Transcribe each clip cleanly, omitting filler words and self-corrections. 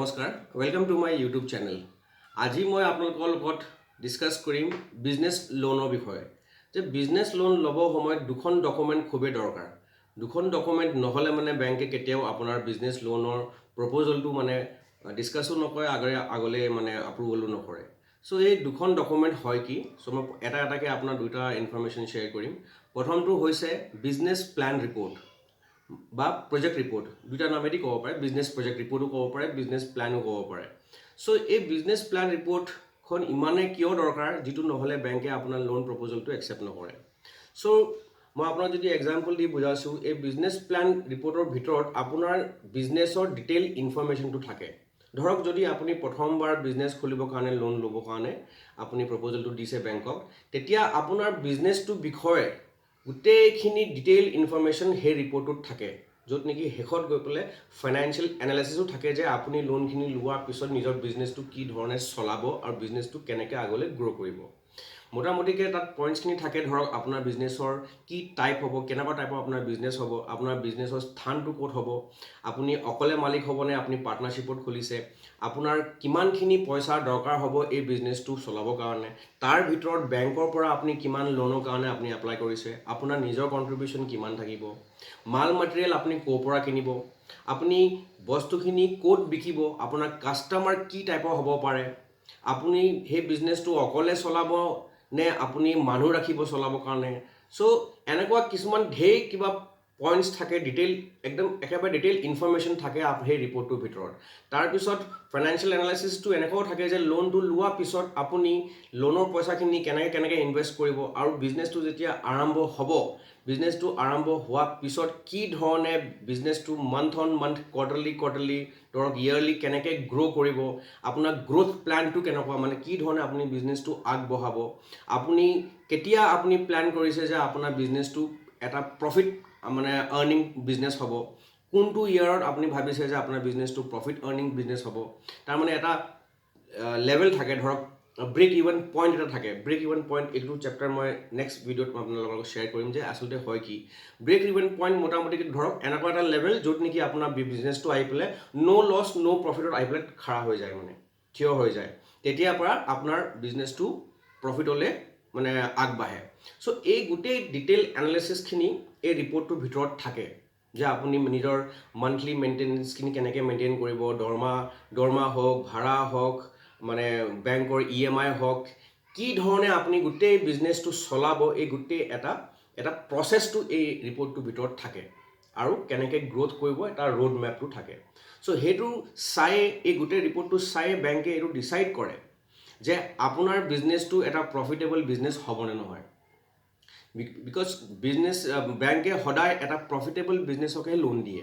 নমস্কাৰ welcome to my YouTube channel. আজি মই আপোনালোকৰ লগত ডিসকাস কৰিম বিজনেস লোনৰ বিষয়ে। যে বিজনেস লোন ল'ব সময়ত দুখন ডকুমেন্ট খুবেই দৰকাৰ। দুখন ডকুমেন্ট নহলে মানে বেংকে কেতিয়াও আপোনাৰ বিজনেস লোনৰ প্ৰপোজালটো মানে ডিসকাসও নকৰে আগলে মানে এপ্ৰুভলো নকৰে। সো এই দুখন ডকুমেন্ট হয় কি? সো মই এটা এটাকে আপোনাৰ দুটা ইনফৰমেশন শেয়াৰ কৰিম। প্ৰথমটো হৈছে বিজনেস প্ল্যান ৰিপোৰ্ট বা প্ৰজেক্ট ৰিপোৰ্ট। দুটা নামেদি ক'ব পাৰে, বিজনেস প্ৰজেক্ট ৰিপোৰ্টো ক'ব পাৰে, বিজনেস প্ল্যানো ক'ব পাৰে। সো এই বিজনেস প্ল্যান ৰিপোৰ্টখন ইমানে কিয় দৰকাৰ যিটো নহলে বেংকে আপোনাৰ লোন প্ৰপোজালটো একসেপ্ট নকৰে। সো মই আপোনাক যদি এক্সাম্পল দি বুজাইছো, এই বিজনেস প্ল্যান ৰিপোৰ্টৰ ভিতৰত আপোনাৰ বিজনেসৰ ডিটেইল ইনফৰমেশনটো থাকে। ধৰক যদি আপুনি প্ৰথমবাৰ বিজনেস খুলিবৰ কাৰণে লোন ল'বৰ কাৰণে আপুনি প্ৰপোজালটো দিছে বেংকক, তেতিয়া আপোনাৰ বিজনেসটো বিষয়ে গোটেইখিনি ডিটেইল ইনফৰমেশন সেই ৰিপোৰ্টত থাকে, য'ত নেকি শেষত গৈ পেলাই ফাইনেন্সিয়েল এনালাইসিসও থাকে যে আপুনি লোনখিনি লোৱাৰ পিছত নিজৰ বিজনেসটো কি ধৰণে চলাব আৰু বিজনেসটো কেনেকৈ আগলৈ গ্ৰো কৰিব। মোটামুটিকে তাত পইণ্টছখিনি থাকে। ধৰক আপোনাৰ বিজনেসৰ কি টাইপ হ'ব, কেনেকুৱা টাইপৰ আপোনাৰ বিজনেস হ'ব, আপোনাৰ বিজনেসৰ স্থানটো ক'ত হ'ব, আপুনি অকলে মালিক হ'বনে আপুনি পাৰ্টনাৰশ্বিপত খুলিছে, আপোনাৰ কিমানখিনি পইচাৰ দৰকাৰ হ'ব এই বিজনেসটো চলাবৰ কাৰণে, তাৰ ভিতৰত বেংকৰ পৰা আপুনি কিমান লোনৰ কাৰণে আপুনি এপ্লাই কৰিছে, আপোনাৰ নিজৰ কন্ট্ৰিবিউশন কিমান থাকিব, মাল মেটেৰিয়েল আপুনি ক'ৰ পৰা কিনিব, আপুনি বস্তুখিনি ক'ত বিকিব, আপোনাৰ কাস্টমাৰ কি টাইপৰ হ'ব পাৰে, আপুনি সেই বিজনেসটো অকলে চলাব নে আপুনি মানুহ ৰাখিব চলাবৰ কাৰণে। সো এনেকুৱা কিছুমান ঢেৰ কিবা পইণ্টছ থাকে, ডিটেইল একদম একেবাৰে ডিটেইল ইনফৰমেশন থাকে সেই ৰিপোৰ্টটোৰ ভিতৰত। তাৰপিছত ফাইনেন্সিয়েল এনালাইসিসটো এনেকুৱাও থাকে যে লোনটো লোৱাৰ পিছত আপুনি লোনৰ পইচাখিনি কেনেকৈ ইনভেষ্ট কৰিব আৰু বিজনেসটো যেতিয়া আৰম্ভ হ'ব, বিজনেসটো আৰম্ভ হোৱাৰ পিছত কি ধৰণে বিজনেসটো মান্থ অন মান্থ, কোৱাৰ্টাৰলি ধৰক ইয়াৰলি কেনেকৈ গ্ৰো কৰিব, আপোনাৰ গ্ৰোথ প্ল্যানটো কেনেকুৱা, মানে কি ধৰণে আপুনি বিজনেসটো আগবঢ়াব, আপুনি কেতিয়া আপুনি প্ল্যান কৰিছে যে আপোনাৰ বিজনেসটো এটা প্ৰফিট মানে আৰ্নিং বিজনেস হ'ব, কোনটো ইয়াৰত আপুনি ভাবিছে যে আপোনাৰ বিজনেসটো প্ৰফিট আৰ্নিং বিজনেস হ'ব। তাৰ মানে এটা লেভেল থাকে, ধৰক ব্ৰেক ইভেন পইণ্ট এটা থাকে। ব্ৰেক ইভেন পইণ্ট এইটো চেপ্টাৰ মই নেক্সট ভিডিঅ'ত মই আপোনালোকৰ লগত শ্বেয়াৰ কৰিম যে আচলতে হয় কি। ব্ৰেক ইভেন পইণ্ট মোটামুটি ধৰক এনেকুৱা এটা লেভেল য'ত নেকি আপোনাৰ বিজনেসটো আহি পেলাই ন' লছ ন' প্ৰফিটত আহি পেলাই খাৰা হৈ যায়, মানে থিয় হৈ যায়। তেতিয়াৰ পৰা আপোনাৰ বিজনেসটো প্ৰফিটলৈ মানে আগবাঢ়ে। সো এই গোটেই ডিটেইল এনালাইসিসখিনি এই ৰিপোৰ্টটোৰ ভিতৰত থাকে যে আপুনি নিজৰ মান্থলি মেইনটেনেন্সখিনি কেনেকৈ মেইনটেইন কৰিব, দৰমহা হওক, ভাড়া হওক, মানে বেংকৰ EMI হওক, কি ধৰণে আপুনি গোটেই বিজনেসটো চলাব, এই গোটেই এটা প্ৰচেছটো এই ৰিপোৰ্টটোৰ ভিতৰত থাকে আৰু কেনেকৈ গ্ৰোথ কৰিব এটা ৰোড মেপটো থাকে। সো সেইটো চাই এই গোটেই ৰিপোৰ্টটো চাই বেংকে এইটো ডিচাইড কৰে যে আপোনাৰ বিজনেসটো এটা প্ৰফিটেবল বিজনেস হ'বনে নহয়। বিকজ বিজনেস বেংকে সদায় এটা প্ৰফিটেবল বিজনেছকে লোন দিয়ে।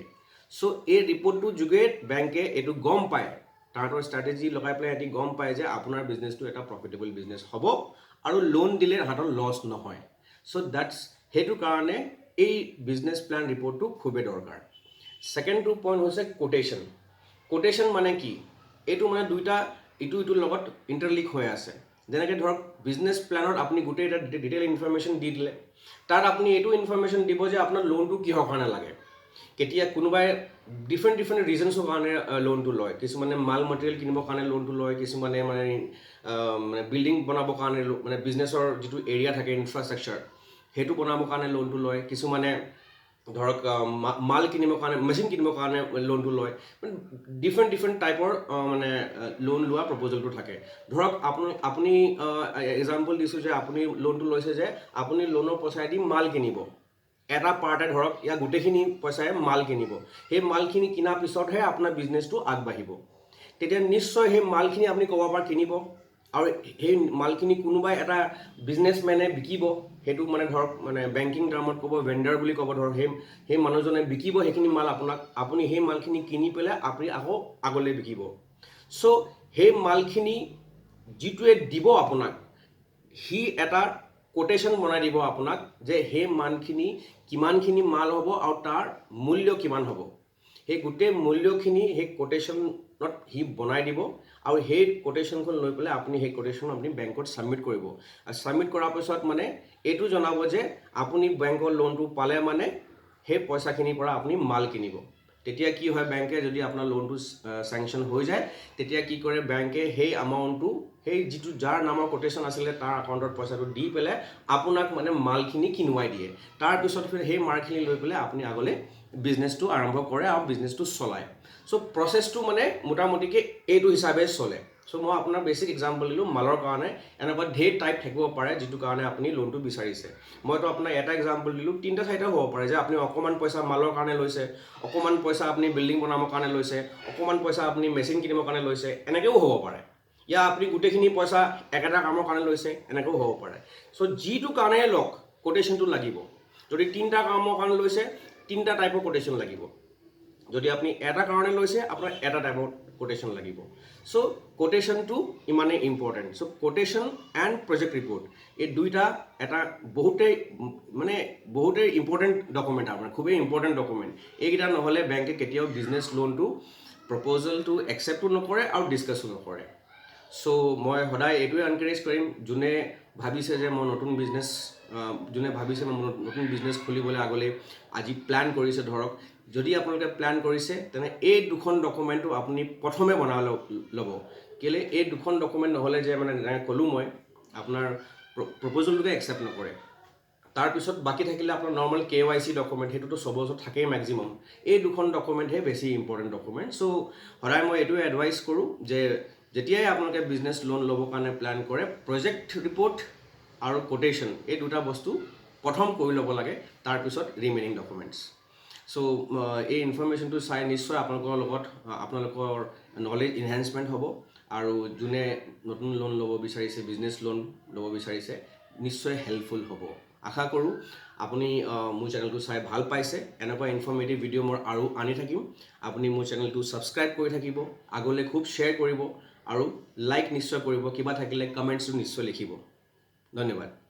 সো এই ৰিপোৰ্টটোৰ যোগে বেংকে এইটো গম পায়, তাহাঁতৰ ষ্ট্ৰেটেজি লগাই পেলাই এটি গম পায় যে আপোনাৰ বিজনেসটো এটা প্ৰফিটেবল বিজনেস হ'ব আৰু লোন দিলে তাহাঁতৰ লছ নহয়। সো সেইটো কাৰণে এই বিজনেস প্ল্যান ৰিপোৰ্টটো খুবেই দৰকাৰ। সেকেন্ডটো পইণ্ট হৈছে কোটেশন। কোটেশন মানে কি? এইটো মানে দুইটা ইটোৰ লগত ইণ্টাৰলিংক হৈ আছে। যেনেকৈ ধৰক বিজনেস প্ল্যানত আপুনি গোটেই এটা ডিটেইল ইনফৰমেশন দি দিলে, তাত আপুনি এইটো ইনফৰমেশন দিব যে আপোনাৰ লোনটো কিহৰ কাৰণে লাগে। কেতিয়া কোনোবাই ডিফাৰেণ্ট ৰিজনছৰ কাৰণে লোনটো লয়। কিছুমানে মাল মেটেৰিয়েল কিনিবৰ কাৰণে লোনটো লয়, কিছুমানে মানে বিল্ডিং বনাবৰ কাৰণে, মানে বিজনেছৰ যিটো এৰিয়া থাকে ইনফ্ৰাষ্ট্ৰাকচাৰ সেইটো বনাবৰ কাৰণে লোনটো লয়, কিছুমানে ধৰক মাল কিনিবৰ কাৰণে, মেচিন কিনিবৰ কাৰণে লোনটো লয়। মানে ডিফাৰেণ্ট টাইপৰ মানে লোন লোৱা প্ৰপোজালটো থাকে। ধৰক আপুনি এক্সাম্পল দিছোঁ যে আপুনি লোনটো লৈছে যে আপুনি লোনৰ পইচাইদি মাল কিনিব, এটা পাৰ্টে ধৰক ইয়াৰ গোটেইখিনি পইচাৰে মাল কিনিব। সেই মালখিনি কিনাৰ পিছতহে আপোনাৰ বিজনেসটো আগবাঢ়িব। তেতিয়া নিশ্চয় সেই মালখিনি আপুনি ক'ৰবাৰ পৰা কিনিব আৰু সেই মালখিনি কোনোবাই এটা বিজনেছমেনে বিকিব। সেইটো মানে ধৰক মানে বেংকিং টাৰ্মত ক'ব ভেণ্ডাৰ বুলি ক'ব। ধৰক সেই মানুহজনে বিকিব সেইখিনি মাল আপোনাক, আপুনি সেই মালখিনি কিনি পেলাই আপুনি আকৌ আগলৈ বিকিব। সো সেই মালখিনি যিটোৱে দিব আপোনাক, সি এটা কোটেশন বনাই দিব আপোনাক যে সেই মালখিনি কিমানখিনি মাল হ'ব আৰু তাৰ মূল্য কিমান হ'ব। সেই গোটেই মূল্যখিনি সেই কোটেশনত সি বনাই দিব আৰু সেই কোটেশনখন লৈ পেলাই আপুনি সেই কোটেশন আপুনি বেংকত সাবমিট কৰিব। আৰু সাবমিট কৰাৰ পিছত মানে এইটো জনাব যে আপুনি বেংকৰ লোনটো পালে মানে সেই পইচাখিনিৰ পৰা আপুনি মাল কিনিব। তেতিয়া কি হয় বেংকে যদি আপোনাৰ লোনটো স্যাংচন হৈ যায় তেতিয়া কি কৰে বেংকে সেই এমাউণ্টটো সেই যিটো যাৰ নামৰ কোটেশ্যন আছিলে তাৰ একাউণ্টত পইচাটো দি পেলাই আপোনাক মানে মালখিনি কিনুৱাই দিয়ে তাৰপিছত সেই মালখিনি লৈ পেলাই আপুনি আগলৈ বিজনেছটো আৰম্ভ কৰে আৰু বিজনেছটো চলায় চ' প্ৰচেছটো মানে মোটামুটিকৈ এইটো হিচাপে চলে চ' মই আপোনাক বেছিক এক্সাম্পল দিলোঁ মালৰ কাৰণে এনেকুৱা ঢেৰ টাইপ থাকিব পাৰে যিটো কাৰণে আপুনি লোনটো বিচাৰিছে মইতো আপোনাক এটা এক্সাম্পল দিলোঁ 3টা 4টা হ'ব পাৰে যে আপুনি অকণমান পইচা মালৰ কাৰণে লৈছে অকণমান পইচা আপুনি বিল্ডিং বনাবৰ কাৰণে লৈছে অকণমান পইচা আপুনি মেচিন কিনিবৰ কাৰণে লৈছে এনেকৈও হ'ব পাৰে ইয়া আপুনি গোটেইখিনি পইচা একেটা কামৰ কাৰণে লৈছে এনেকৈও হ'ব পাৰে চ' যিটো কাৰণে লওক কোটেশ্যনটো লাগিব যদি 3টা কামৰ কাৰণে লৈছে 3টা টাইপৰ কোটেশ্যন লাগিব যদি আপুনি এটা কাৰণে লৈছে আপোনাৰ এটা টাইপৰ কোটেশ্যন লাগিব চ' কোটেশ্যনটো ইমানেই important so' quotation and project report এই দুইটা এটা বহুতেই ইম্পৰ্টেণ্ট ডকুমেণ্ট আপোনাৰ খুবেই ইম্পৰ্টেণ্ট ডকুমেণ্ট এইকেইটা নহ'লে বেংকে কেতিয়াও বিজনেছ লোনটো প্ৰপ'জেলটো একচেপ্টো নকৰে আৰু ডিছকাছো নকৰে চ' মই সদায় এইটোৱে এনকাৰেজ কৰিম যোনে ভাবিছে যে মই নতুন বিজনেছ খুলিবলৈ আগলৈ আজি প্লান কৰিছে ধৰক যদি আপোনালোকে প্লান কৰিছে তেনে এই দুখন ডকুমেণ্টটো আপুনি প্ৰথমে বনাই ল'ব কেলৈ এই দুখন ডকুমেণ্ট নহ'লে যে মানে যেনেকৈ ক'লোঁ মই আপোনাৰ প্ৰপ'জেলটোকে একচেপ্ট নকৰে তাৰপিছত বাকী থাকিলে আপোনাৰ নৰ্মেল KYC ডকুমেণ্ট সেইটোতো চবৰ ওচৰত থাকেই মেক্সিমাম এই দুখন ডকুমেণ্টহে বেছি ইম্পৰ্টেণ্ট ডকুমেণ্ট চ' সদায় মই এইটোৱে এডভাইচ কৰোঁ যে যেতিয়াই আপোনালোকে বিজনেছ লোন ল'বৰ কাৰণে প্লান কৰে প্ৰজেক্ট ৰিপৰ্ট আৰু কোটেশ্যন এই দুটা বস্তু প্ৰথম কৰি ল'ব লাগে তাৰপিছত ৰিমেইনিং ডকুমেণ্টছ চ' এই ইনফৰমেশ্যনটো চাই নিশ্চয় আপোনালোকৰ নলেজ ইনহেঞ্চমেণ্ট হ'ব আৰু যোনে নতুন লোন ল'ব বিচাৰিছে বিজনেছ লোন ল'ব বিচাৰিছে নিশ্চয় হেল্পফুল হ'ব আশা কৰোঁ আপুনি মোৰ চেনেলটো চাই ভাল পাইছে এনেকুৱা ইনফৰ্মেটিভ ভিডিঅ' মই আৰু আনি থাকিম আপুনি মোৰ চেনেলটো ছাবস্ক্ৰাইব কৰি থাকিব আগলৈ খুব শ্বেয়াৰ কৰিব আৰু লাইক নিশ্চয় কৰিব কিবা থাকিলে কমেণ্টছটো নিশ্চয় লিখিব ধন্যবাদ